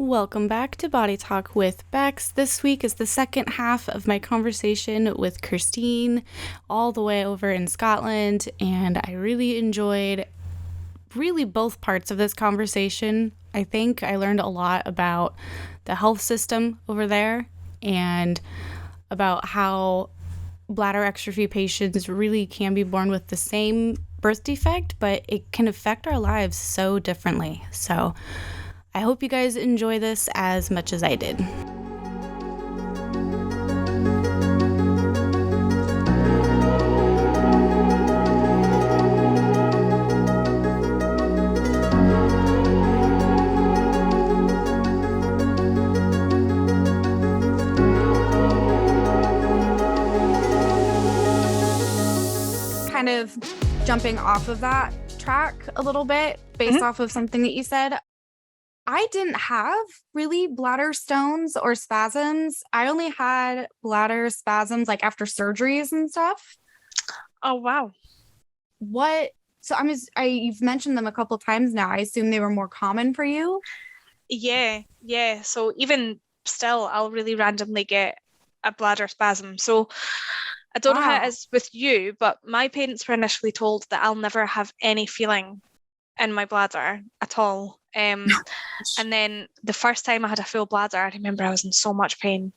Welcome back to Body Talk with Becks. This week is the second half of my conversation with Kirsteen, all the way over in Scotland, and I really enjoyed both parts of this conversation. I think I learned a lot about the health system over there and about how bladder exstrophy patients really can be born with the same birth defect, but it can affect our lives so differently. So I hope you guys enjoy this as much as I did. Kind of jumping off of that track a little bit based off of something that you said. I didn't have really bladder stones or spasms. I only had bladder spasms like after surgeries and stuff. Oh, wow. So you've mentioned them a couple times now. I assume they were more common for you? Yeah. So even still, I'll really randomly get a bladder spasm. So I don't know how it is with you, but my parents were initially told that I'll never have any feeling in my bladder at all. And then the first time I had a full bladder, I remember I was in so much pain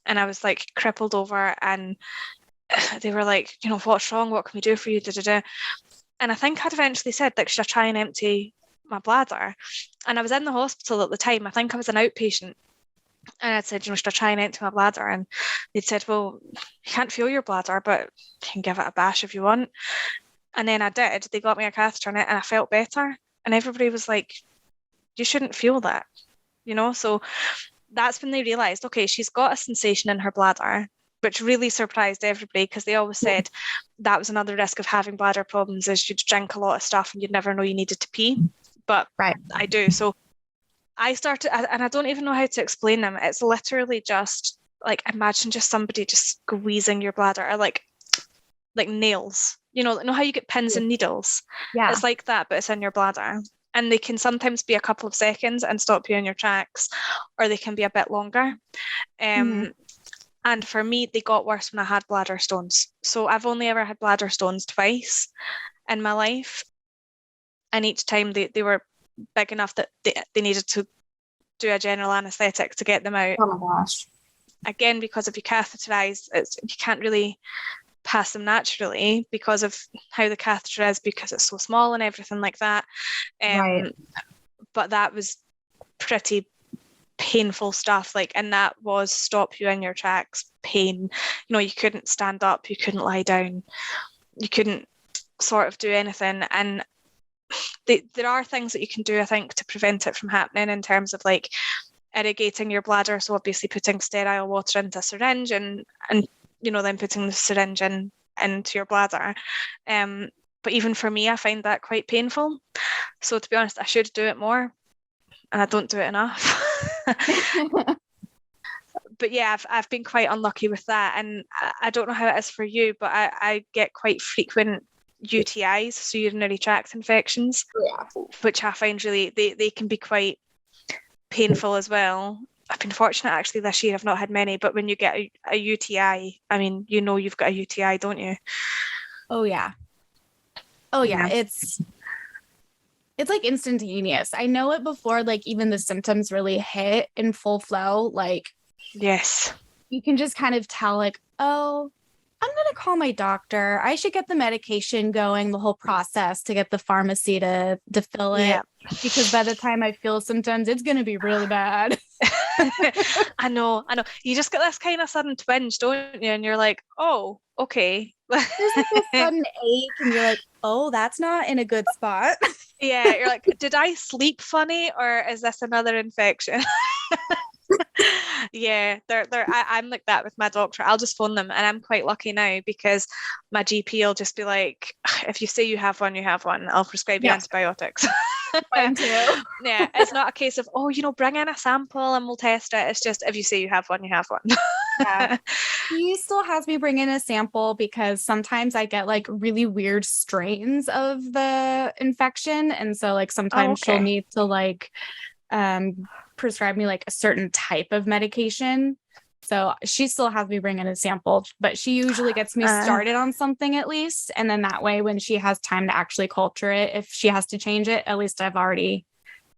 and I was like crippled over, and they were like, what's wrong? What can we do for you? And I think I'd eventually said, like, should I try and empty my bladder? And I was in the hospital at the time. I think I was an outpatient. And I said, should I try and empty my bladder? And they'd said, well, you can't feel your bladder, but you can give it a bash if you want. And then I did. They got me a catheter in it and I felt better. And everybody was like, you shouldn't feel that, So that's when they realised, okay, she's got a sensation in her bladder, which really surprised everybody because they always said that was another risk of having bladder problems is you'd drink a lot of stuff and you'd never know you needed to pee. But right. I do. So I started, and I don't even know how to explain them. It's literally just like, imagine just somebody just squeezing your bladder or like nails, know how you get pins and needles? Yeah. It's like that, but it's in your bladder. And they can sometimes be a couple of seconds and stop you in your tracks, or they can be a bit longer. And for me, they got worse when I had bladder stones. So I've only ever had bladder stones twice in my life. And each time they were big enough that they needed to do a general anaesthetic to get them out. Oh my gosh. Again, because if you catheterize, you can't really pass them naturally because of how the catheter is, because it's so small and everything like that. Right. But that was pretty painful stuff, and that was stop you in your tracks pain. You couldn't stand up, you couldn't lie down, you couldn't sort of do anything. And there are things that you can do, I think, to prevent it from happening in terms of like irrigating your bladder. So obviously putting sterile water into a syringe and then putting the syringe into your bladder. But even for me, I find that quite painful. So to be honest, I should do it more, and I don't do it enough. But yeah, I've been quite unlucky with that, and I don't know how it is for you, but I get quite frequent UTIs, so urinary tract infections, which I find really they can be quite painful as well. I've been fortunate actually this year. I've not had many, but when you get a UTI, I mean, you've got a UTI, don't you? Oh yeah. It's like instantaneous. I know it before, like even the symptoms really hit in full flow. Like, yes, you can just kind of tell, like, oh, I'm going to call my doctor. I should get the medication going, the whole process to get the pharmacy to fill it. Yeah. Because by the time I feel symptoms, it's going to be really bad. I know. You just get this kind of sudden twinge, don't you? And you're like, oh, okay. There's like a sudden ache and you're like, oh, that's not in a good spot. Yeah, you're like, did I sleep funny or is this another infection? Yeah, I'm like that with my doctor. I'll just phone them, and I'm quite lucky now because my GP will just be like, if you say you have one, you have one. I'll prescribe you antibiotics. Mine too. Yeah, it's not a case of, bring in a sample and we'll test it. It's just, if you say you have one, you have one. Yeah. He still has me bring in a sample because sometimes I get like really weird strains of the infection. And so like sometimes she'll need to like prescribe me like a certain type of medication. So she still has me bring in a sample, but she usually gets me started on something at least. And then that way, when she has time to actually culture it, if she has to change it, at least I've already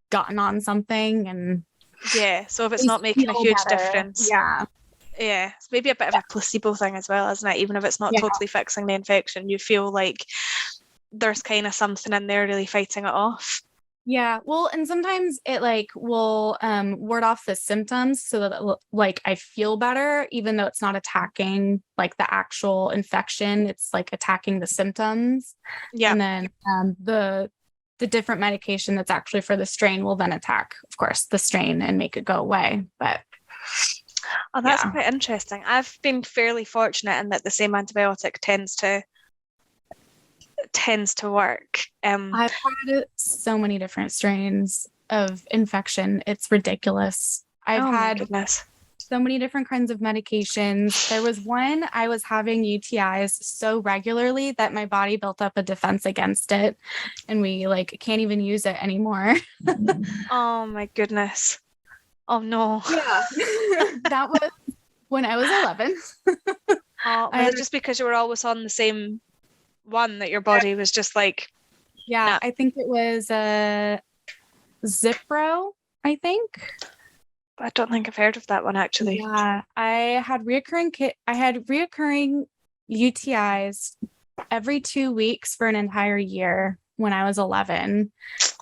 gotten on something. And yeah, so if it's not making a huge difference. Yeah. Yeah, it's maybe a bit of a placebo thing as well, isn't it? Even if it's not totally fixing the infection, you feel like there's kind of something in there really fighting it off. Yeah, well, and sometimes it like will ward off the symptoms so that like I feel better, even though it's not attacking like the actual infection. It's like attacking the symptoms. Yeah. And then the different medication that's actually for the strain will then attack, of course, the strain and make it go away. But oh, that's quite interesting. I've been fairly fortunate in that the same antibiotic tends to work. I've had so many different strains of infection. It's ridiculous. I've had so many different kinds of medications. There was one, I was having UTIs so regularly that my body built up a defense against it, and we like can't even use it anymore. Oh my goodness. Oh no. Yeah. That was when I was 11. Was it just because you were always on the same one that your body was just like, yeah, I think it was Zipro, I think. I don't think I've heard of that one actually. Yeah, I had reoccurring UTIs every 2 weeks for an entire year when I was 11.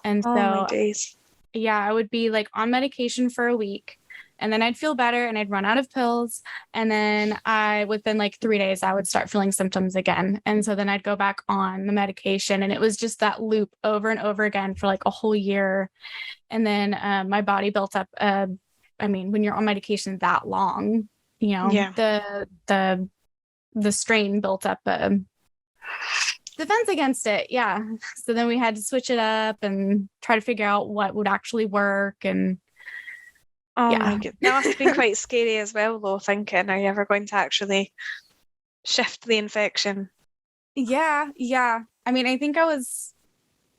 And so my days. Yeah, I would be like on medication for a week, and then I'd feel better and I'd run out of pills. And then within like 3 days, I would start feeling symptoms again. And so then I'd go back on the medication, and it was just that loop over and over again for like a whole year. And then my body built up, when you're on medication that long, the strain built up a defense against it. Yeah. So then we had to switch it up and try to figure out what would actually work. And my God. That must have been quite scary as well, though, thinking, are you ever going to actually shift the infection? Yeah. I mean, I think I was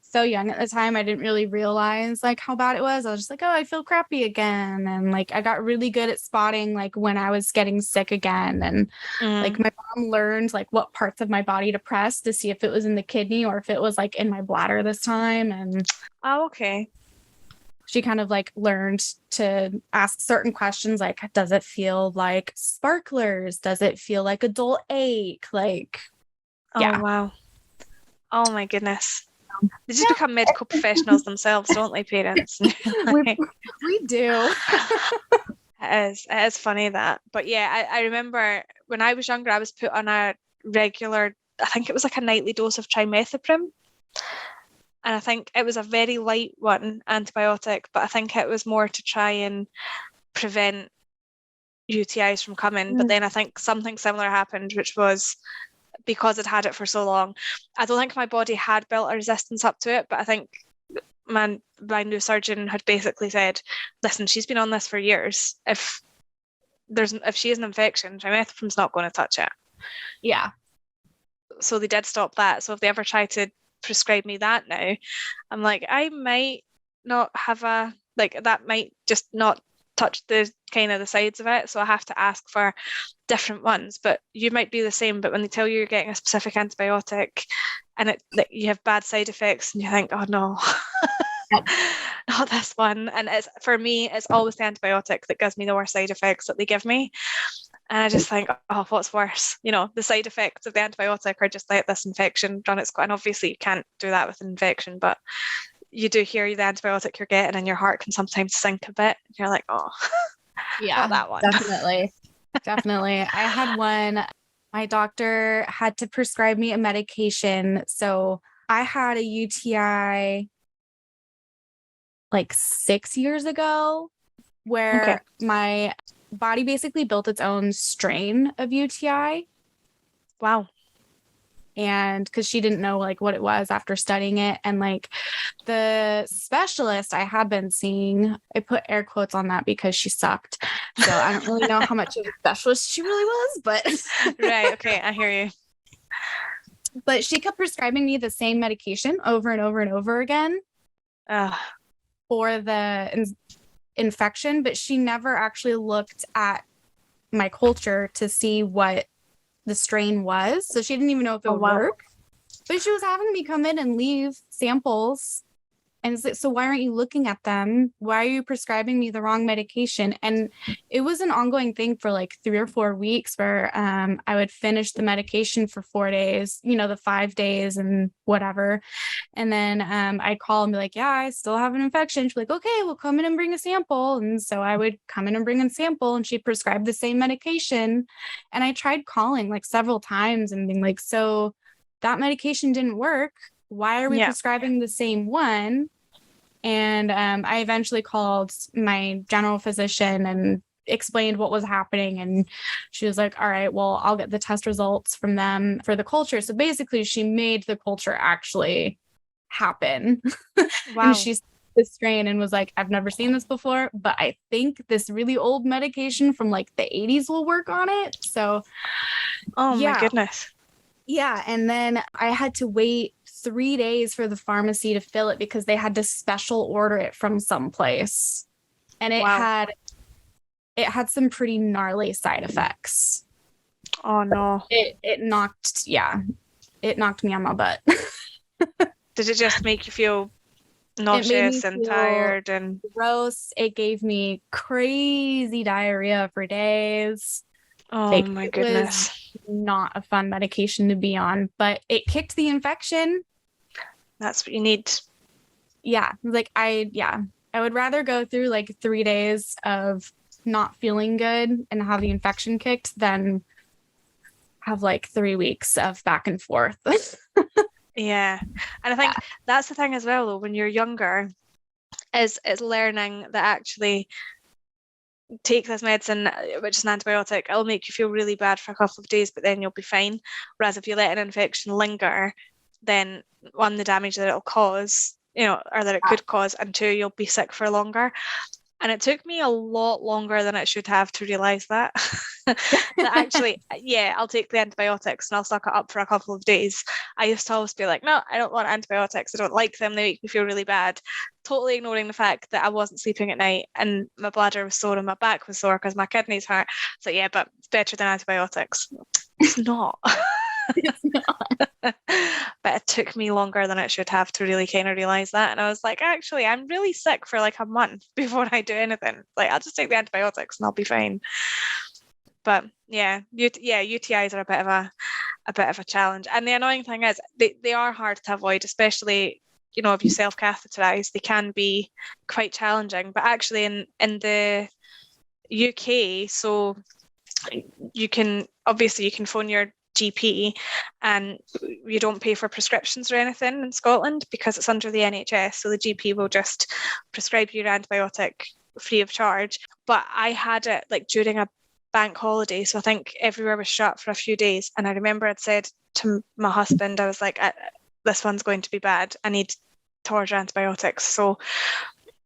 so young at the time, I didn't really realize like how bad it was. I was just like, oh, I feel crappy again. And like I got really good at spotting like when I was getting sick again. And like my mom learned like what parts of my body to press to see if it was in the kidney or if it was like in my bladder this time. And okay. She kind of like learned to ask certain questions like, does it feel like sparklers? Does it feel like a dull ache? Like, wow. Oh my goodness. They just become medical professionals themselves, don't they, parents? we do. It is funny that. But yeah, I remember when I was younger, I was put on a regular, I think it was like a nightly dose of trimethoprim. And I think it was a very light one, antibiotic, but I think it was more to try and prevent UTIs from coming. But then I think something similar happened, which was because I'd had it for so long. I don't think my body had built a resistance up to it, but I think my new surgeon had basically said, listen, she's been on this for years. If she has an infection, trimethoprim's not going to touch it. Yeah. So they did stop that. So if they ever try to prescribe me that now, I'm like, I might not have that might just not touch the kind of the sides of it, so I have to ask for different ones. But you might be the same, but when they tell you you're getting a specific antibiotic and you have bad side effects and you think, oh no, not this one. And for me, it's always the antibiotic that gives me the worst side effects that they give me. And I just think, oh, what's worse? The side effects of the antibiotic are just like this infection run its course. And obviously you can't do that with an infection, but you do hear the antibiotic you're getting and your heart can sometimes sink a bit. You're like, oh, yeah, that one. Definitely. I had one, my doctor had to prescribe me a medication. So I had a UTI like 6 years ago where my body basically built its own strain of UTI. Wow. And because she didn't know like what it was after studying it. And like the specialist I had been seeing, I put air quotes on that because she sucked. So I don't really know how much of a specialist she really was, but right. Okay. I hear you. But she kept prescribing me the same medication over and over and over again. For the infection, but she never actually looked at my culture to see what the strain was. So she didn't even know if it would work. But she was having me come in and leave samples. And it's like, so why aren't you looking at them? Why are you prescribing me the wrong medication? And it was an ongoing thing for like 3 or 4 weeks where I would finish the medication for 4 days, you know, the 5 days and whatever. And then I'd call and be like, yeah, I still have an infection. She'd be like, okay, we'll come in and bring a sample. And so I would come in and bring a sample, and she'd prescribe the same medication. And I tried calling like several times and being like, so that medication didn't work. Why are we prescribing the same one? And I eventually called my general physician and explained what was happening. And she was like, all right, well, I'll get the test results from them for the culture. So basically, she made the culture actually happen. Wow. And she the strain and was like, I've never seen this before, but I think this really old medication from like the 80s will work on it. So, my goodness. Yeah. And then I had to wait 3 days for the pharmacy to fill it because they had to special order it from someplace. And it had some pretty gnarly side effects. Oh no. It knocked me on my butt. Did it just make you feel nauseous and tired and gross? It gave me crazy diarrhea for days. Oh my goodness. It was not a fun medication to be on, but it kicked the infection. That's what you need. Yeah. Like I would rather go through like 3 days of not feeling good and have the infection kicked than have like 3 weeks of back and forth. Yeah. And I think that's the thing as well, though, when you're younger, is learning that actually take this medicine, which is an antibiotic, it'll make you feel really bad for a couple of days, but then you'll be fine. Whereas if you let an infection linger, then one, the damage that it'll cause, you know, or that it could cause, and two, you'll be sick for longer. And it took me a lot longer than it should have to realise that. That actually, I'll take the antibiotics and I'll suck it up for a couple of days. I used to always be like, no, I don't want antibiotics. I don't like them. They make me feel really bad. Totally ignoring the fact that I wasn't sleeping at night and my bladder was sore and my back was sore because my kidneys hurt. So yeah, but it's better than antibiotics. It's not. It's not. But it took me longer than it should have to really kind of realize that. And I was like, actually, I'm really sick for like a month before I do anything. Like, I'll just take the antibiotics and I'll be fine. But UTIs are a bit of a challenge. And the annoying thing is they are hard to avoid, especially, you know, if you self-catheterize, they can be quite challenging. But actually in the UK, so you can phone your GP and you don't pay for prescriptions or anything in Scotland because it's under the NHS, so the GP will just prescribe you your antibiotic free of charge. But I had it like during a bank holiday, so I think everywhere was shut for a few days, and I remember I'd said to my husband, I was like, this one's going to be bad, I need to order antibiotics. So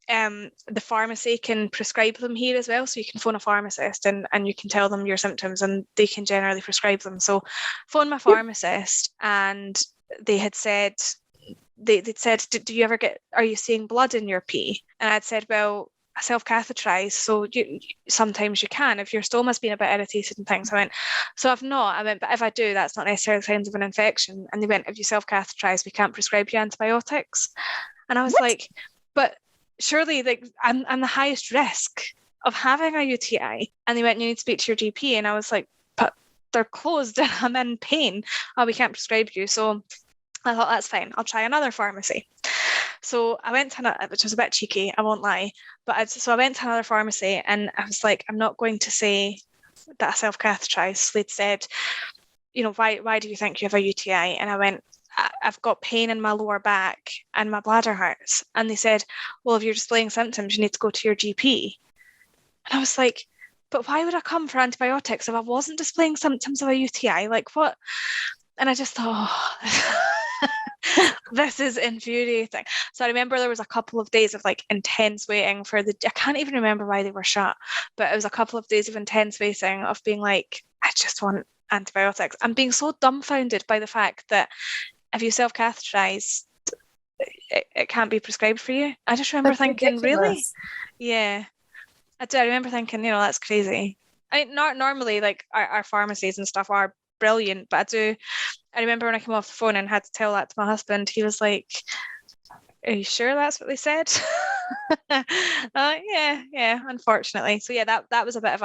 the pharmacy can prescribe them here as well, so you can phone a pharmacist and you can tell them your symptoms and they can generally prescribe them. So phone my pharmacist, and they had said, they'd said, are you seeing blood in your pee? And I'd said, well, I self-catheterize, so sometimes you can if your stomach's been a bit irritated and things. I went, so I've not. I went, but if I do, that's not necessarily signs of an infection. And they went, if you self-catheterize, we can't prescribe you antibiotics. And I was like, but surely, like, I'm the highest risk of having a UTI. And they went, you need to speak to your GP. And I was like, but they're closed and I'm in pain. Oh, we can't prescribe you. So I thought, that's fine, I'll try another pharmacy. So I went to which was a bit cheeky, I won't lie. But so I went to another pharmacy and I was like, I'm not going to say that I self-catheterize. So they'd said, you know, why do you think you have a UTI? And I went, I've got pain in my lower back and my bladder hurts. And they said, well, if you're displaying symptoms, you need to go to your GP. And I was like, but why would I come for antibiotics if I wasn't displaying symptoms of a UTI? Like, what? And I just thought, this is infuriating. So I remember there was a couple of days of like intense waiting for I can't even remember why they were shut, but it was a couple of days of intense waiting of being like, I just want antibiotics. I'm being so dumbfounded by the fact that if you self-catheterize, it can't be prescribed for you. I just remember thinking, really? Yeah. I do. I remember thinking, that's crazy. I mean, not normally, like our pharmacies and stuff are brilliant, but I remember when I came off the phone and had to tell that to my husband, he was like, "Are you sure that's what they said?" Yeah, unfortunately. So yeah, that was a bit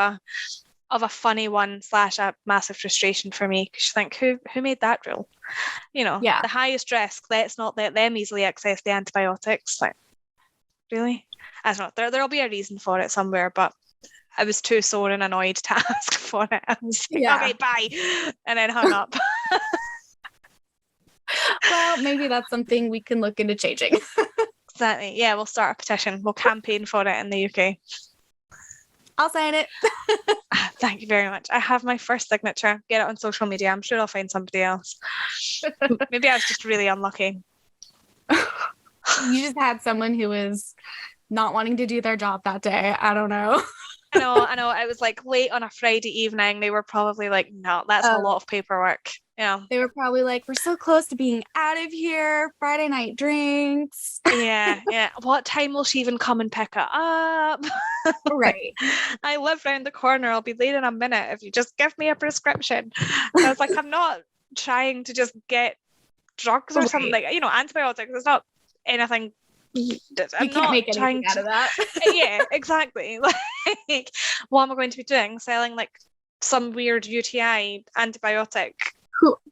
of a funny one / a massive frustration for me, because you think, who made that rule? Yeah. The highest risk, let's not let them easily access the antibiotics. Like, really? I don't know. There'll be a reason for it somewhere, but I was too sore and annoyed to ask for it. I was like, okay, bye, and then hung up. Well, maybe that's something we can look into changing. Exactly. Yeah, we'll start a petition. We'll campaign for it in the UK. I'll sign it. Thank you very much. I have my first signature. Get it on social media. I'm sure I'll find somebody else. Maybe I was just really unlucky. You just had someone who was not wanting to do their job that day. I don't know. I know. It was like late on a Friday evening. They were probably like, no, that's a lot of paperwork. Yeah. They were probably like, we're so close to being out of here. Friday night drinks. Yeah. What time will she even come and pick it up? Right. I live round the corner. I'll be there in a minute if you just give me a prescription. I was like, I'm not trying to just get drugs or something. Like, antibiotics. It's not anything. I'm not make anything out of that. Yeah, exactly. Like, what am I going to be doing? Selling like some weird UTI antibiotic?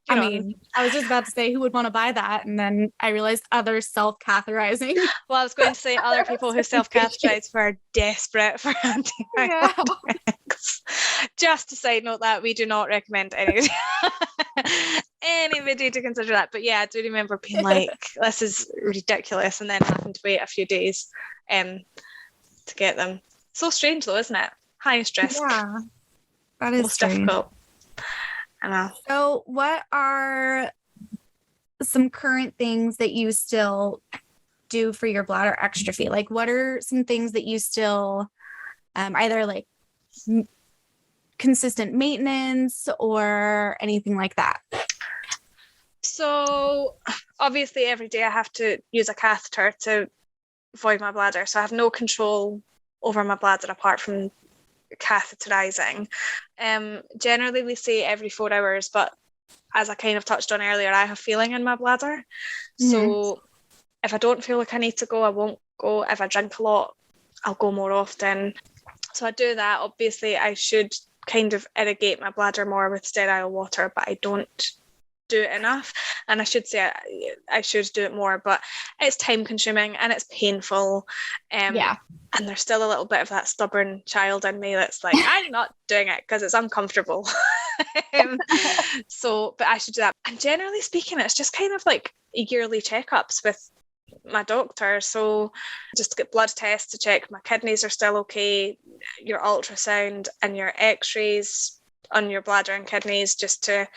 I was just about to say, who would want to buy that? And then I realized others self-catheterizing. Well, I was going to say other people who self-catheterize who are desperate for antibiotics. Just to side note that we do not recommend anybody to consider that. But yeah, I do remember being like, this is ridiculous, and then having to wait a few days to get them. So strange though, isn't it? Highest risk. Yeah, that is most difficult. I know. So what are some current things that you still do for your bladder exstrophy? Like, what are some things that you still either like consistent maintenance or anything like that? So obviously every day I have to use a catheter to void my bladder. So I have no control over my bladder apart from catheterizing. Generally we say every 4 hours, but as I kind of touched on earlier, I have feeling in my bladder. Mm-hmm. So if I don't feel like I need to go, I won't go. If I drink a lot, I'll go more often. So I do that. Obviously I should kind of irrigate my bladder more with sterile water, but I don't do it enough, and I should say I should do it more, but it's time consuming and it's painful. And there's still a little bit of that stubborn child in me that's like, I'm not doing it because it's uncomfortable. But I should do that. And generally speaking, it's just kind of like yearly checkups with my doctor. So just to get blood tests to check my kidneys are still okay, your ultrasound and your x-rays on your bladder and kidneys, just to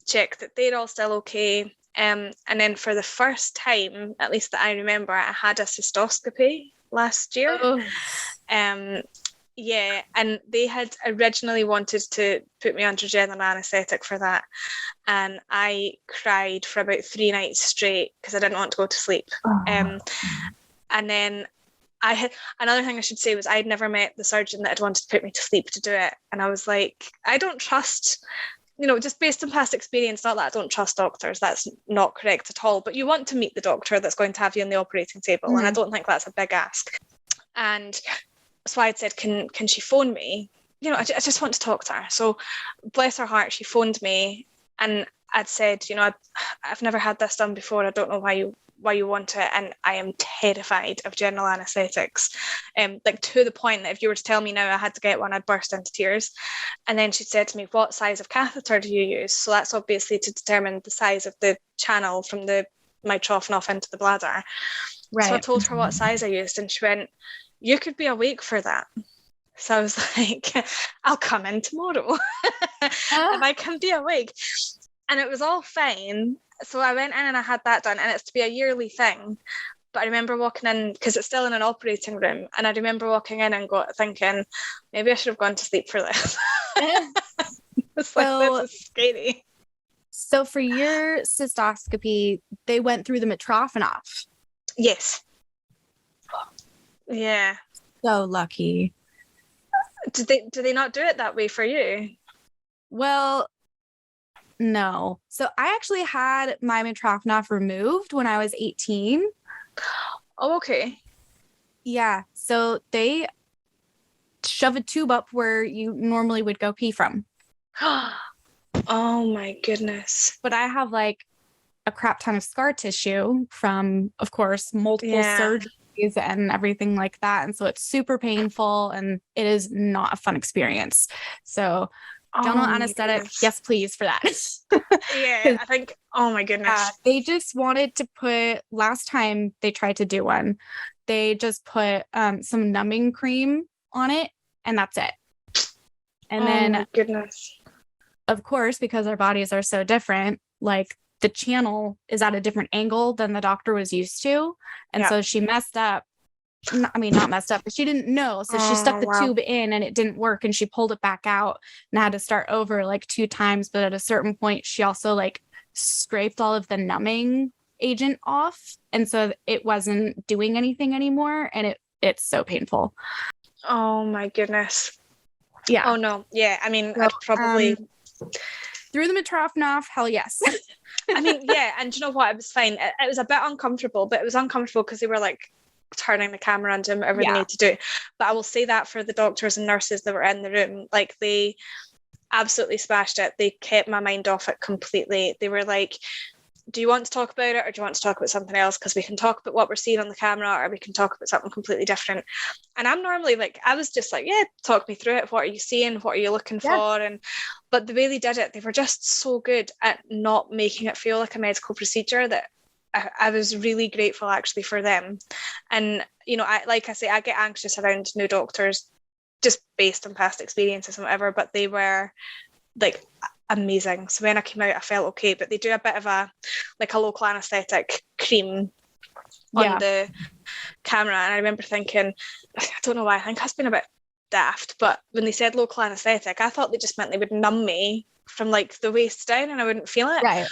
check that they're all still okay. And then for the first time, at least that I remember, I had a cystoscopy last year. And they had originally wanted to put me under general anaesthetic for that, and I cried for about 3 nights straight because I didn't want to go to sleep. And then I had another thing I should say was I'd never met the surgeon that had wanted to put me to sleep to do it, and I was like, I don't trust, just based on past experience, not that I don't trust doctors, that's not correct at all, but you want to meet the doctor that's going to have you on the operating table. Mm-hmm. And I don't think that's a big ask. And so I'd said, can she phone me? I just want to talk to her. So bless her heart, she phoned me, and I'd said, I've never had this done before. I don't know why you want it, and I am terrified of general anaesthetics, like to the point that if you were to tell me now I had to get one, I'd burst into tears. And then she said to me, what size of catheter do you use? So that's obviously to determine the size of the channel from my trough and off into the bladder. Right. So I told her what size I used, and she went, you could be awake for that. So I was like, I'll come in tomorrow if I can be awake. And it was all fine. So I went in and I had that done, and it's to be a yearly thing. But I remember walking in, because it's still in an operating room, and I remember walking in and thinking, maybe I should have gone to sleep for this. It's like, this is scary. So for your cystoscopy, they went through the Yes. Yeah. So lucky. Do they not do it that way for you? Well, no. So I actually had my Mitrofanoff removed when I was 18. Oh, okay. Yeah. So they shove a tube up where you normally would go pee from. Oh my goodness. But I have like a crap ton of scar tissue from, of course, multiple surgeries and everything like that. And so it's super painful and it is not a fun experience. So general anesthetic, yes, please, for that. Yeah, I think, oh my goodness. They just wanted to put, last time they tried to do one, they just put some numbing cream on it and that's it. And then, my goodness. Of course, because our bodies are so different, like the channel is at a different angle than the doctor was used to. And so she messed up. Not messed up, but she didn't know. So she stuck the tube in and it didn't work and she pulled it back out and had to start over like 2 times. But at a certain point, she also like scraped all of the numbing agent off. And so it wasn't doing anything anymore. And it's so painful. Oh my goodness. Yeah. Oh no. Yeah. I mean, I'd probably... through the Mitrofanoff, hell yes. I mean, yeah. And you know what? It was fine. It was a bit uncomfortable, but it was uncomfortable because they were like turning the camera and doing whatever they need to do. But I will say that for the doctors and nurses that were in the room, like they absolutely smashed it. They kept my mind off it completely. They were like, do you want to talk about it or do you want to talk about something else? Because we can talk about what we're seeing on the camera or we can talk about something completely different. And I'm normally like, I was just like, yeah, talk me through it. What are you seeing? What are you looking for? But the way they did it, they were just so good at not making it feel like a medical procedure that I was really grateful actually for them. And, you know, I get anxious around new doctors just based on past experiences and whatever, but they were like amazing. So when I came out, I felt okay, but they do a bit of a local anesthetic cream on the camera. And I remember thinking, I don't know why, I think I've been a bit daft, but when they said local anesthetic, I thought they just meant they would numb me from like the waist down and I wouldn't feel it. Right.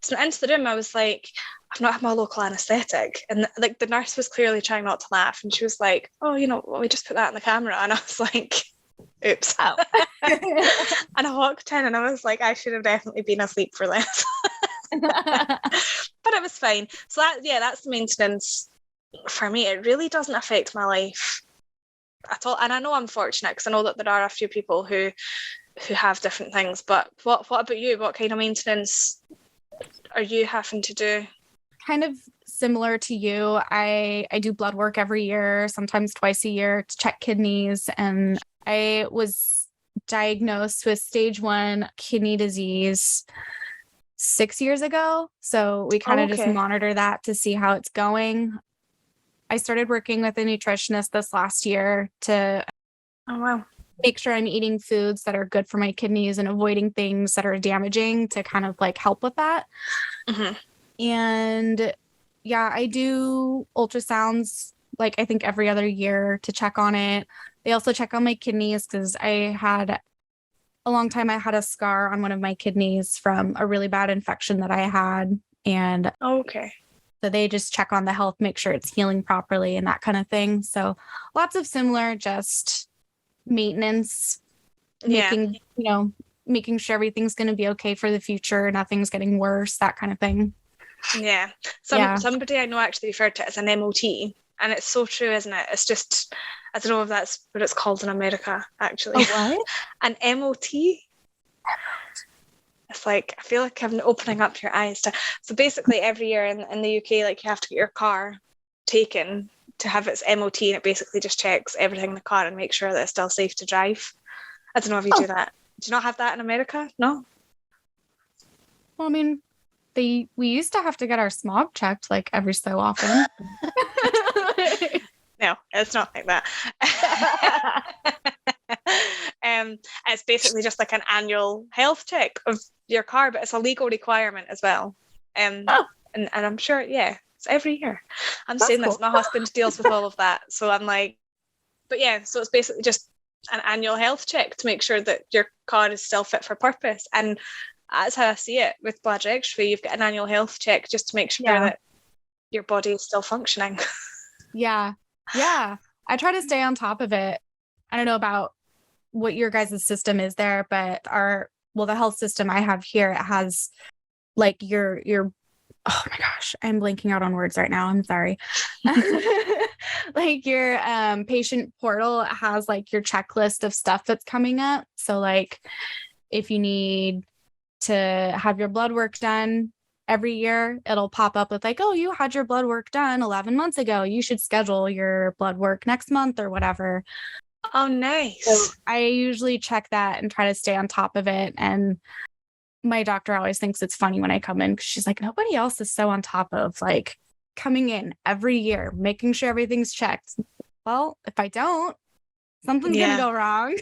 So into the room, I was like, I've not had my local anesthetic. And like the nurse was clearly trying not to laugh. And she was like, oh, you know, well, we just put that in the camera. And I was like, oops. Oh. And I walked in and I was like, I should have definitely been asleep for this. But it was fine. So that's the maintenance for me. It really doesn't affect my life at all. And I know I'm fortunate because I know that there are a few people who have different things. But what about you? What kind of maintenance are you having to do? Kind of similar to you. I do blood work every year, sometimes twice a year to check kidneys. And I was diagnosed with stage 1 kidney disease 6 years ago. So we kind of just monitor that to see how it's going. I started working with a nutritionist this last year to make sure I'm eating foods that are good for my kidneys and avoiding things that are damaging to kind of like help with that. Mm-hmm. And I do ultrasounds like I think every other year to check on it. They also check on my kidneys because I had a scar on one of my kidneys from a really bad infection that I had. And so they just check on the health, make sure it's healing properly and that kind of thing. So lots of similar, just maintenance, making sure everything's going to be okay for the future. Nothing's getting worse, that kind of thing. Yeah. Somebody I know actually referred to it as an MOT, and it's so true, isn't it? It's just, I don't know if that's what it's called in America, actually. Oh, what? An MOT? It's like, I feel like I'm opening up your eyes to... So basically every year in the UK, like you have to get your car taken to have its MOT, and it basically just checks everything in the car and makes sure that it's still safe to drive. I don't know if you do that. Do you not have that in America? No? Well, I mean, we used to have to get our smog checked like every so often. No, it's not like that. It's basically just like an annual health check of your car, but it's a legal requirement as well. And I'm sure, it's every year. I'm saying this, my husband deals with all of that. So I'm like, but so it's basically just an annual health check to make sure that your car is still fit for purpose. And that's how I see it with Bladder Exstrophy. You've got an annual health check just to make sure that your body is still functioning. Yeah. I try to stay on top of it. I don't know about what your guys' system is there, but the health system I have here, it has like your oh my gosh, I'm blanking out on words right now. I'm sorry. Like your patient portal has like your checklist of stuff that's coming up. So like if you need to have your blood work done every year, it'll pop up with like, oh, you had your blood work done 11 months ago. You should schedule your blood work next month or whatever. Oh, nice. So I usually check that and try to stay on top of it. And my doctor always thinks it's funny when I come in because she's like, nobody else is so on top of like coming in every year, making sure everything's checked. Well, if I don't, something's going to go wrong.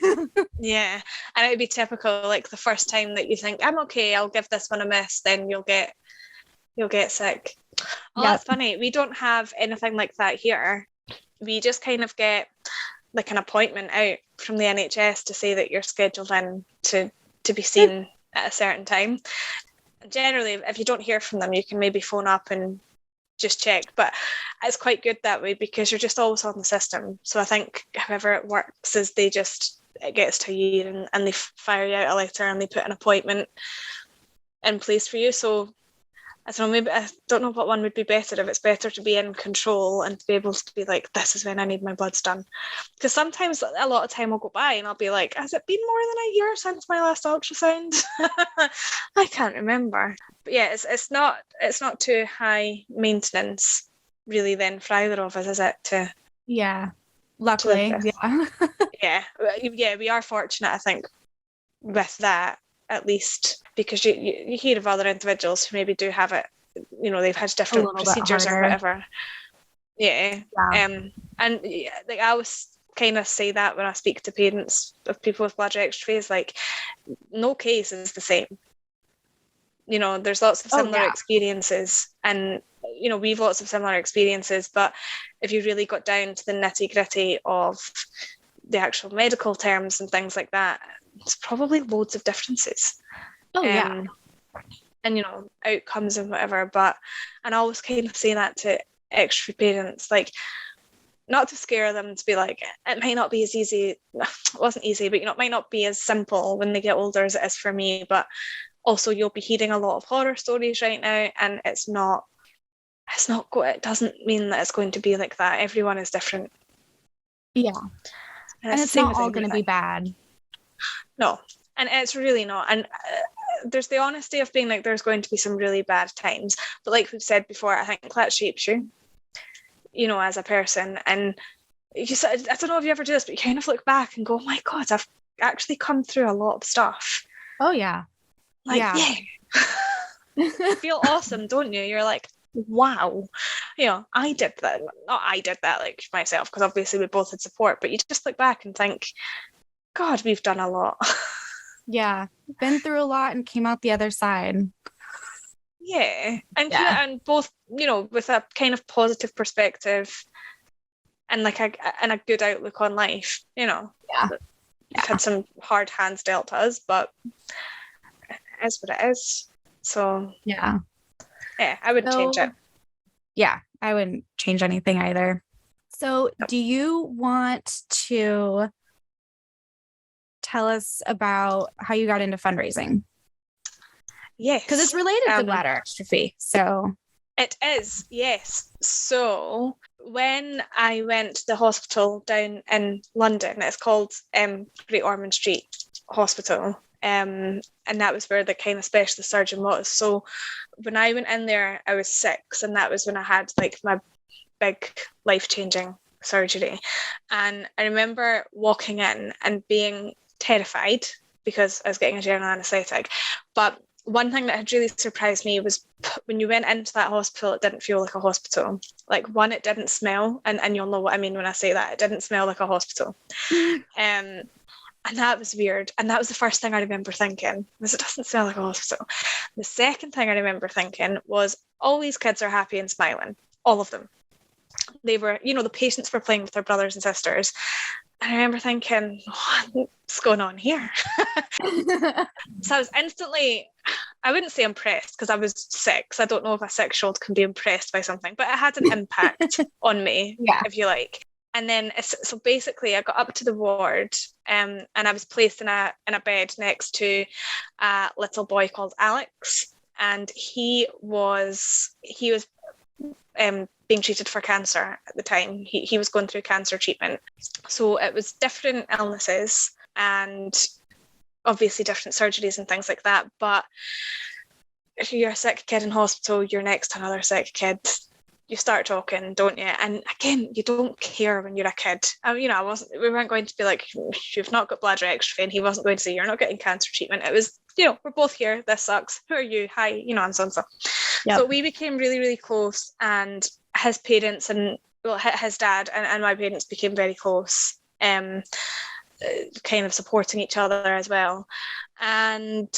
Yeah. And it would be typical, like the first time that you think, I'm okay, I'll give this one a miss, then you'll get sick. Oh, That's funny. We don't have anything like that here. We just kind of get like an appointment out from the NHS to say that you're scheduled in to be seen at a certain time. Generally, if you don't hear from them, you can maybe phone up and just check, but it's quite good that way because you're just always on the system. So I think however it works is it gets to a year and they fire you out a letter and they put an appointment in place for you. So I don't know what one would be better, if it's better to be in control and to be able to be like, this is when I need my bloods done. Because sometimes a lot of time will go by and I'll be like, has it been more than a year since my last ultrasound? I can't remember. But yeah, it's not too high maintenance really then for either of us, is it? Yeah, luckily. Yeah. Yeah, we are fortunate, I think, with that. At least because you hear of other individuals who maybe do have it, they've had different procedures or whatever. And like I always kind of say that when I speak to parents of people with bladder exstrophy, is like no case is the same. There's lots of similar experiences, and we've lots of similar experiences, but if you really got down to the nitty-gritty of the actual medical terms and things like that, it's probably loads of differences. And outcomes and whatever, and I always kind of say that to extra parents, like not to scare them, to be like, it might not be as easy, it wasn't easy, but it might not be as simple when they get older as it is for me, but also you'll be hearing a lot of horror stories right now, and it doesn't mean that it's going to be like that. Everyone is different. Yeah. And it's not all going to be bad. No, and it's really not. And there's the honesty of being like, there's going to be some really bad times. But like we've said before, I think that shapes you, as a person. And I don't know if you ever do this, but you kind of look back and go, oh my God, I've actually come through a lot of stuff. Oh, yeah. Like, yeah. You feel awesome, don't you? You're like, wow, I did that. Not I did that like myself, because obviously we both had support, but you just look back and think, God, we've done a lot. Yeah, been through a lot and came out the other side. Yeah, and both, with a kind of positive perspective and like a good outlook on life. We've had some hard hands dealt to us, but it is what it is. So yeah, I wouldn't change it. Yeah, I wouldn't change anything either. So, do you want to tell us about how you got into fundraising? Yes. Because it's related to bladder exstrophy. So it is, yes. So when I went to the hospital down in London, it's called Great Ormond Street Hospital. And that was where the kind of specialist surgeon was. So when I went in there, I was 6, and that was when I had like my big life-changing surgery. And I remember walking in and being terrified because I was getting a general anaesthetic. But one thing that had really surprised me was when you went into that hospital, it didn't feel like a hospital. Like, one, it didn't smell, and you'll know what I mean when I say that. It didn't smell like a hospital. And that was weird. And that was the first thing I remember thinking, was it doesn't smell like a hospital. The second thing I remember thinking was, all these kids are happy and smiling. All of them. They were, the patients were playing with their brothers and sisters. And I remember thinking, what's going on here? So I was instantly, I wouldn't say impressed, because I was 6. I don't know if a 6-year-old can be impressed by something, but it had an impact on me, if you like. And then, so basically, I got up to the ward, and I was placed in a bed next to a little boy called Alex, and he was being treated for cancer at the time. He was going through cancer treatment, so it was different illnesses and obviously different surgeries and things like that. But if you're a sick kid in hospital, you're next to another sick kid. You start talking, don't you? And again, you don't care when you're a kid. We weren't going to be like, you've not got bladder exstrophy, and he wasn't going to say, you're not getting cancer treatment. It was, we're both here. This sucks. Who are you? Hi, and so on. Yep. So we became really, really close, and his parents and, well, his dad and my parents became very close, kind of supporting each other as well. And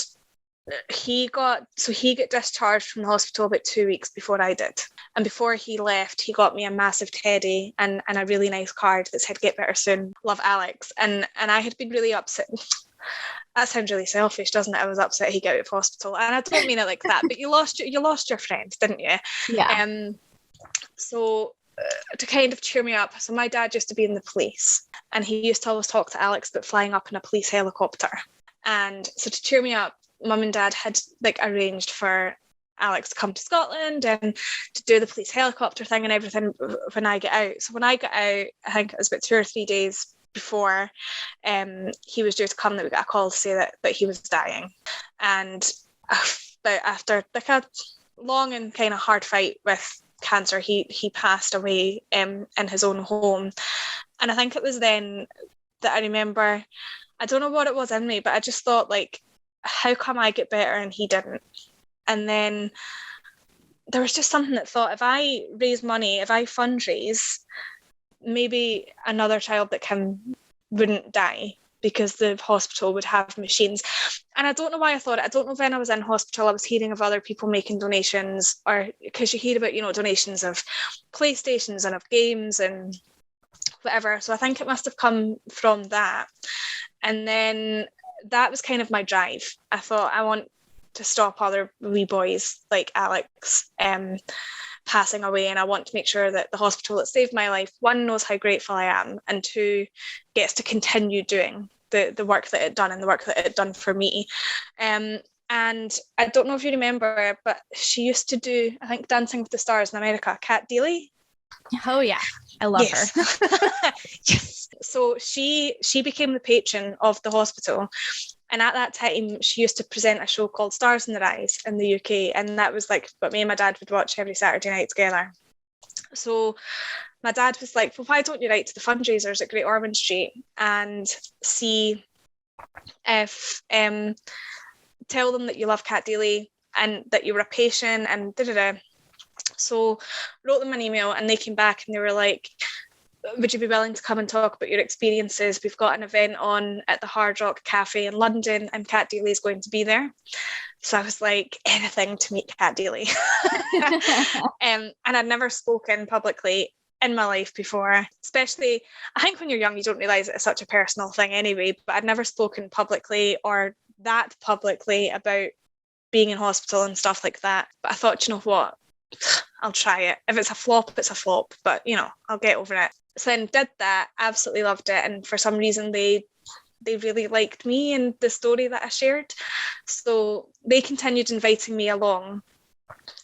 he got discharged from the hospital about 2 weeks before I did. And before he left, he got me a massive teddy and a really nice card that said, "Get better soon, love, Alex." And I had been really upset. That sounds really selfish, doesn't it? I was upset he got out of hospital. And I don't mean it like that, but you lost your friend, didn't you? Yeah. So to kind of cheer me up, so my dad used to be in the police, and he used to always talk to Alex about flying up in a police helicopter. And so to cheer me up, Mum and Dad had arranged for Alex to come to Scotland and to do the police helicopter thing and everything when I get out. So when I got out, I think it was about 2 or 3 days before he was due to come, that we got a call to say that he was dying. And after a long and kind of hard fight with cancer, he passed away in his own home. And I think it was then that I remember, I don't know what it was in me, but I just thought, how come I get better and he didn't? And then there was just something that thought, if I raise money, if I fundraise, maybe another child that wouldn't die, because the hospital would have machines. And I don't know why I thought it. I don't know if when I was in hospital I was hearing of other people making donations, or because you hear about, donations of PlayStations and of games and whatever. So I think it must have come from that. And then that was kind of my drive. I thought, I want to stop other wee boys like Alex passing away, and I want to make sure that the hospital that saved my life, one, knows how grateful I am, and two, gets to continue doing the work that it done and the work that it done for me. And I don't know if you remember, but she used to do, I think, Dancing with the Stars in America, Kat Deely. Oh yeah, I love her. Yes. So she became the patron of the hospital, and at that time she used to present a show called Stars in Their Eyes in the UK, and that was what me and my dad would watch every Saturday night together. So my dad was like, well, why don't you write to the fundraisers at Great Ormond Street and see if tell them that you love Kat Deely and that you were a patient and da-da-da. So wrote them an email, and they came back and they were like, would you be willing to come and talk about your experiences? We've got an event on at the Hard Rock Cafe in London, and Kat Deely is going to be there. So I was like, anything to meet Kat Deely. And I'd never spoken publicly in my life before, especially, I think when you're young, you don't realise it's such a personal thing anyway, but I'd never spoken publicly or that publicly about being in hospital and stuff like that. But I thought, you know what? I'll try it. If it's a flop, it's a flop, but I'll get over it. So then did that, absolutely loved it, and for some reason they really liked me and the story that I shared. So they continued inviting me along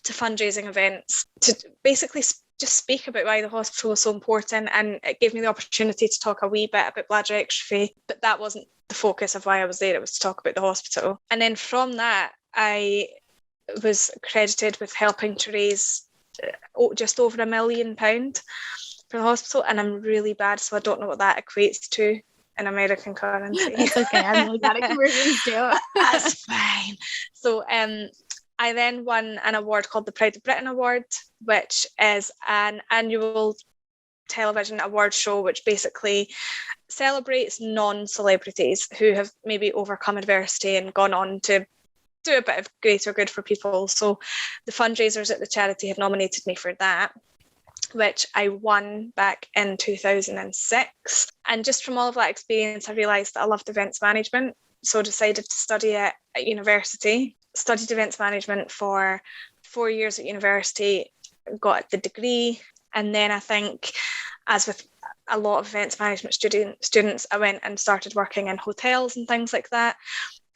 to fundraising events to basically just speak about why the hospital was so important, and it gave me the opportunity to talk a wee bit about bladder exstrophy, but that wasn't the focus of why I was there. It was to talk about the hospital. And then from that, I was credited with helping to raise just over £1 million for the hospital, and I'm really bad, so I don't know what that equates to in American currency. It's okay, I'm really bad at conversions too. That's fine. So I then won an award called the Pride of Britain Award, which is an annual television award show which basically celebrates non-celebrities who have maybe overcome adversity and gone on to do a bit of greater good for people. So the fundraisers at the charity have nominated me for that, which I won back in 2006. And just from all of that experience, I realised that I loved events management. So decided to study it at university, studied events management for 4 years at university, got the degree. And then I think, as with a lot of events management students, I went and started working in hotels and things like that.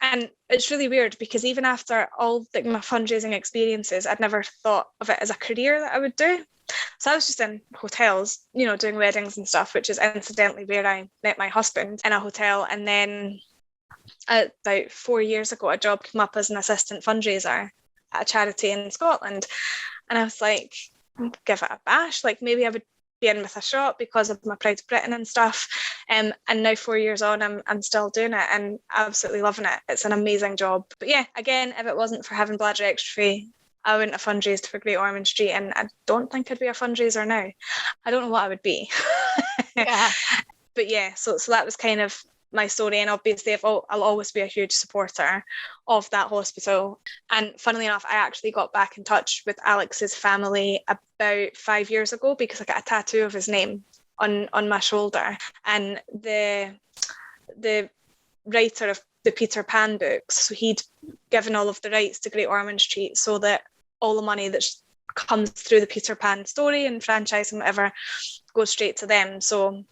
And it's really weird because even after all like my fundraising experiences, I'd never thought of it as a career that I would do. So I was just in hotels, you know, doing weddings and stuff, which is incidentally where I met my husband, in a hotel. And then about 4 years ago, a job came up as an assistant fundraiser at a charity in Scotland. And I was like, give it a bash. Like maybe I would be in with a shot because of my Pride of Britain and stuff. And now 4 years on, I'm still doing it and absolutely loving it. It's an amazing job. But yeah, again, if it wasn't for having Bladder Exstrophy, I wouldn't have fundraised for Great Ormond Street, and I don't think I'd be a fundraiser now. I don't know what I would be. Yeah. But yeah, so that was kind of my story, and obviously I'll always be a huge supporter of that hospital. And funnily enough, I actually got back in touch with Alex's family about 5 years ago because I got a tattoo of his name on my shoulder, and the writer of the Peter Pan books, so he'd given all of the rights to Great Ormond Street so that all the money that comes through the Peter Pan story and franchise and whatever goes straight to them. So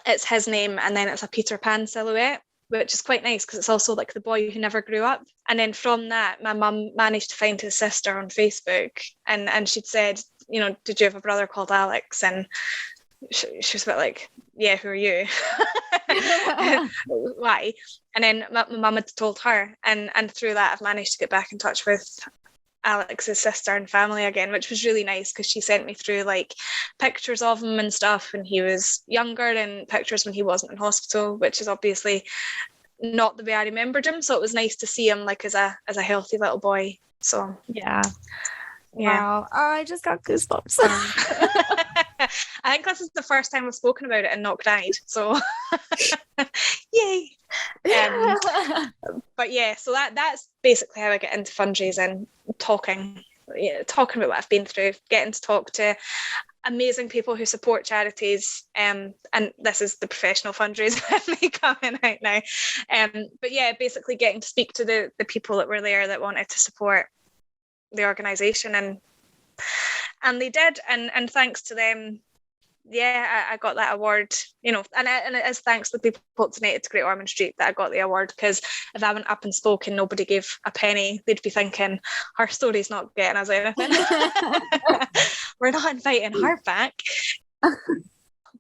it's his name, and then it's a Peter Pan silhouette, which is quite nice because it's also like the boy who never grew up. And then from that, my mum managed to find his sister on Facebook, and she'd said, you know, did you have a brother called Alex? And she was a bit like, yeah, who are you? Why? And then my mum had told her, and through that I've managed to get back in touch with Alex's sister and family again, which was really nice because she sent me through like pictures of him and stuff when he was younger and pictures when he wasn't in hospital, which is obviously not the way I remembered him. So it was nice to see him like as a healthy little boy. So yeah. Wow. Oh, I just got goosebumps. I think this is the first time I've spoken about it and not cried. So yay. But yeah, so that's basically how I get into fundraising, talking about what I've been through, getting to talk to amazing people who support charities, and this is the professional fundraiser of me coming out now. But yeah, basically getting to speak to the people that were there that wanted to support the organisation, and they did, and thanks to them, yeah, I got that award, you know, and it is thanks to the people who donated to Great Ormond Street that I got the award, because if I went up and spoke and nobody gave a penny, they'd be thinking, her story's not getting us anything. We're not inviting her back.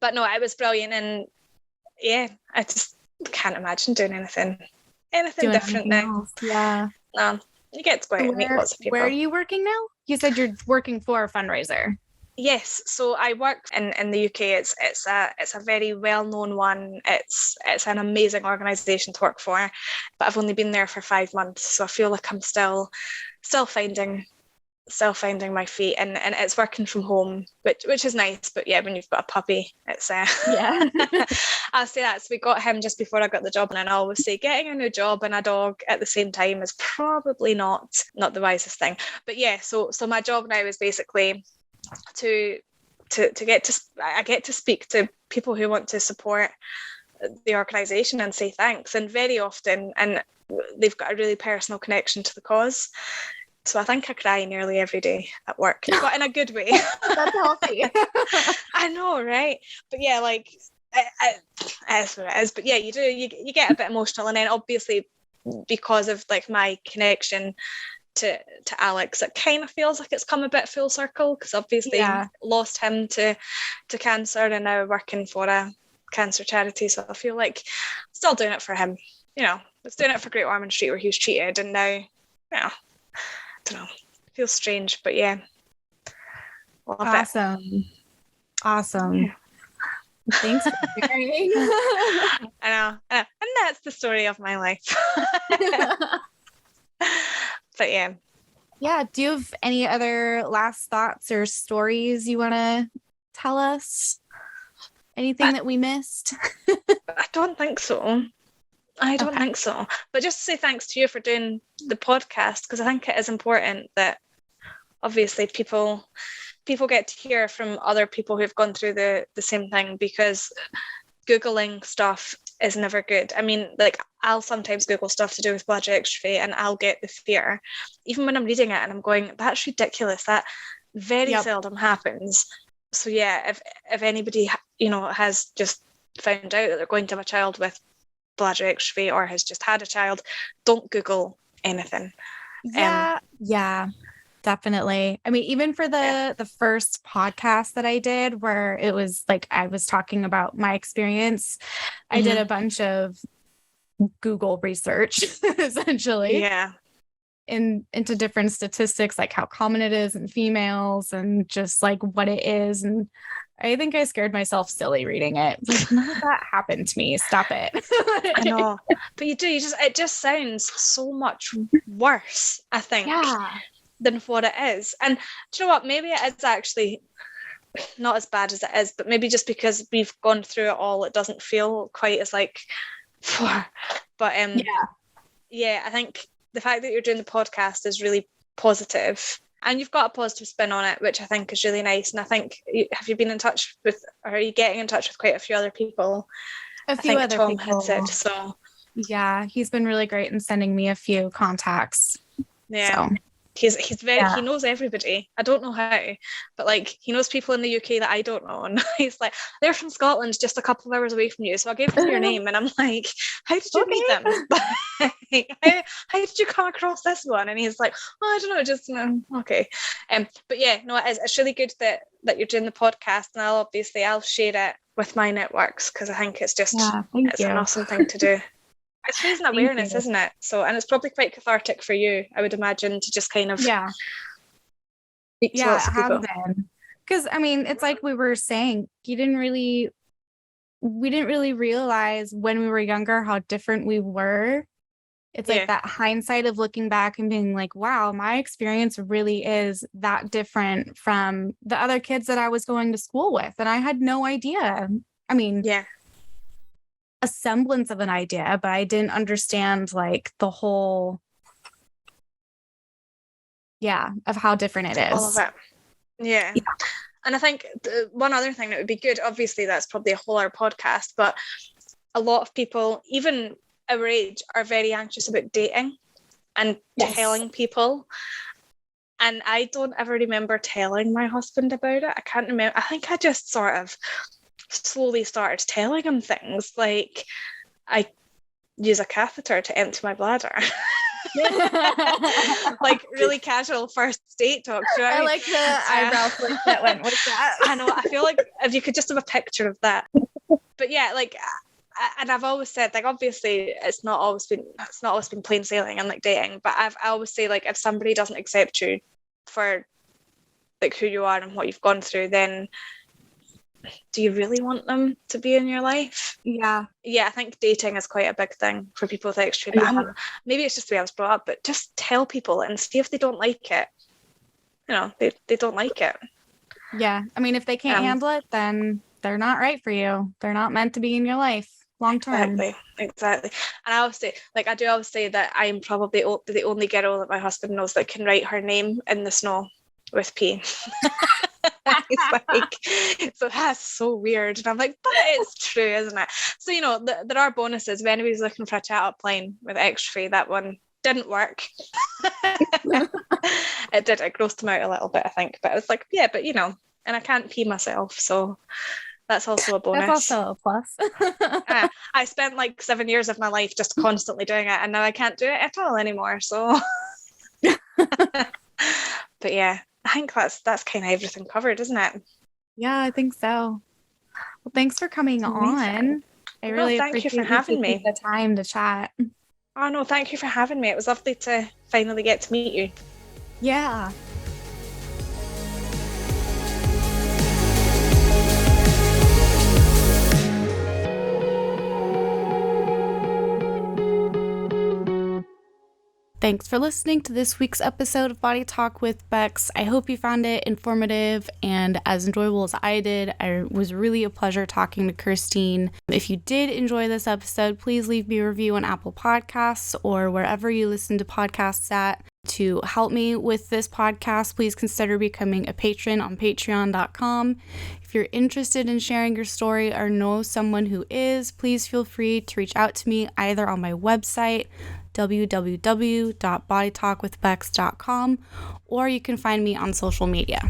But no, it was brilliant, and yeah, I just can't imagine doing anything different now. Else. Yeah. You get to go out and meet lots of people. Where are you working now? You said you're working for a fundraiser. Yes, so I work in the UK. It's a very well-known one. It's an amazing organisation to work for, but I've only been there for 5 months, so I feel like I'm still finding my feet, and it's working from home, which is nice. But yeah, when you've got a puppy, it's yeah. I'll say that. So we got him just before I got the job, and I always say getting a new job and a dog at the same time is probably not the wisest thing. But yeah, so my job now is basically to get to speak to people who want to support the organisation and say thanks, and very often, and they've got a really personal connection to the cause. So I think I cry nearly every day at work, but in a good way. That's healthy. I know, right? But yeah, like it is what it is. But yeah, you do. You get a bit emotional, and then obviously because of like my connection to Alex, it kind of feels like it's come a bit full circle, because obviously lost him to cancer, and now working for a cancer charity. So I feel like I'm still doing it for him. You know, I was doing it for Great Ormond Street where he was treated, and now, you know, I don't know. It feels strange, but yeah. Love awesome. It. Awesome. Yeah. Thanks for sharing. I know. And that's the story of my life. But yeah. Yeah. Do you have any other last thoughts or stories you want to tell us? Anything that we missed? I don't think so. I don't think so. But just to say thanks to you for doing the podcast, because I think it is important that obviously people get to hear from other people who've gone through the same thing, because Googling stuff is never good. I mean, like, I'll sometimes Google stuff to do with Bladder Exstrophy and I'll get the fear, even when I'm reading it and I'm going, that's ridiculous. That very seldom happens. So yeah, if anybody, has just found out that they're going to have a child with bladder exstrophy or has just had a child, don't Google anything. Yeah, definitely. I mean, even for the first podcast that I did, where it was like I was talking about my experience, I did a bunch of Google research, essentially. Yeah. Into different statistics, like how common it is in females and just like what it is. And I think I scared myself silly reading it. Like, none of that happened to me. Stop it. I know. But it just sounds so much worse, I think, than what it is. And do you know what? Maybe it is actually not as bad as it is, but maybe just because we've gone through it all, it doesn't feel quite as like, but yeah, I think the fact that you're doing the podcast is really positive, and you've got a positive spin on it, which I think is really nice. And I think, have you been in touch with, or are you getting in touch with quite a few other people? A few other Tom people. had said so. Yeah, he's been really great in sending me a few contacts. Yeah. So. He's very, he knows everybody. I don't know how, but like, he knows people in the UK that I don't know. And he's like, they're from Scotland, just a couple of hours away from you. So I gave them your name, and I'm like, how did you meet them? how did you come across this one? And he's like, oh, I don't know, just okay. But yeah, no, it's really good that you're doing the podcast, and I'll share it with my networks, because I think it's just an awesome thing to do. It's raising awareness, isn't it? So, and it's probably quite cathartic for you, I would imagine, to just kind of speak to lots of people. Because I mean, it's like we were saying, we didn't really realize when we were younger how different we were. It's like that hindsight of looking back and being like, wow, my experience really is that different from the other kids that I was going to school with, and I had no idea. I mean, a semblance of an idea, but I didn't understand like the whole of how different it is. All of it. Yeah. And I think one other thing that would be good, obviously that's probably a whole other podcast, but a lot of people, even our age, are very anxious about dating and telling people. And I don't ever remember telling my husband about it. I can't remember. I think I just sort of slowly started telling him things, like I use a catheter to empty my bladder. Like really casual first date talk. I like the eyebrow flick that went with that. I know. I feel like if you could just have a picture of that. But yeah, like, and I've always said, like, obviously it's not always been plain sailing and like dating, but I always say, like, if somebody doesn't accept you for like who you are and what you've gone through, then do you really want them to be in your life? Yeah, I think dating is quite a big thing for people with extra. Maybe it's just the way I was brought up, but just tell people and see if they don't like it. They don't like it. Yeah, I mean, if they can't handle it, then they're not right for you. They're not meant to be in your life long term. Exactly. And I always say that I'm probably the only girl that my husband knows that can write her name in the snow with P. He's like, so that's so weird. And I'm like, but it's true, isn't it? So, there are bonuses. If anybody's looking for a chat up line with extra, that one didn't work. It did. It grossed him out a little bit, I think. But I was like, yeah, but and I can't pee myself, so that's also a bonus. That's also a plus. I spent like 7 years of my life just constantly doing it, and now I can't do it at all anymore. So, but yeah. I think that's kind of everything covered, isn't it? Yeah, I think so. Well, thanks for coming on. I really appreciate you for having me. The time to chat. Oh no, thank you for having me. It was lovely to finally get to meet you. Yeah. Thanks for listening to this week's episode of Body Talk with Becks. I hope you found it informative and as enjoyable as I did. It was really a pleasure talking to Kirsteen. If you did enjoy this episode, please leave me a review on Apple Podcasts or wherever you listen to podcasts at. To help me with this podcast, please consider becoming a patron on patreon.com. If you're interested in sharing your story or know someone who is, please feel free to reach out to me either on my website, www.bodytalkwithbecks.com, or you can find me on social media.